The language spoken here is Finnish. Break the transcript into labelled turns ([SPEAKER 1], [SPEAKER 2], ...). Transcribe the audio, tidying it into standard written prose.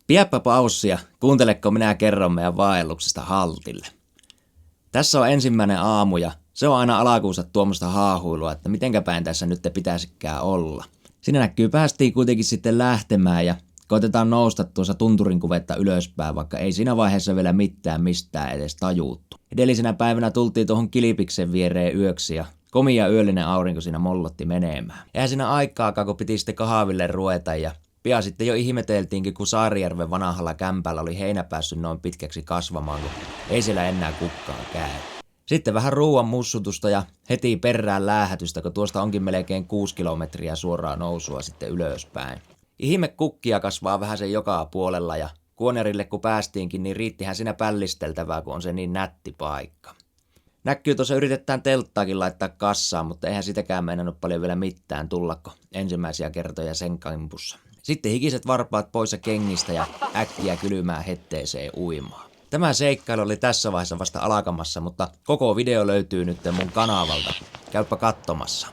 [SPEAKER 1] Piäppä paussia, kuunteleko minä kerron meidän vaelluksesta Haltille. Tässä on ensimmäinen aamu ja se on aina alakuussa tuommoista haahuilua, että mitenkä päin tässä nyt pitäisikään olla. Siinä näkyy päästiin kuitenkin sitten lähtemään ja koitetaan nousta tuossa tunturin kuvetta ylöspäin, vaikka ei siinä vaiheessa vielä mitään mistään edes tajuuttu. Edellisenä päivänä tultiin tuohon Kilpiksen viereen yöksi ja komia yöllinen aurinko siinä mollotti menemään. Eihän siinä aikaakaan, kun piti sitten kahville ruveta ja pian sitten jo ihmeteltiinkin, kun Saarijärven vanhalla kämpällä oli heinä päässyt noin pitkäksi kasvamaan, kun ei siellä enää kukaan käy. Sitten vähän ruuan mussutusta ja heti perään läähätystä, kun tuosta onkin melkein 6 kilometriä suoraa nousua sitten ylöspäin. Ihme kukkia kasvaa vähän sen joka puolella ja Kuonerille kun päästiinkin, niin riittihän siinä pällisteltävää, kun on se niin nätti paikka. Näkyy tuossa yritetään telttaakin laittaa kassaan, mutta eihän sitäkään meinannut paljon vielä mitään tullako ensimmäisiä kertoja sen kampussa. Sitten hikiset varpaat poissa kengistä ja äkkiä kylmään hetteeseen uimaan. Tämä seikkailu oli tässä vaiheessa vasta alkamassa, mutta koko video löytyy nyt mun kanavalta. Käypä katsomassa.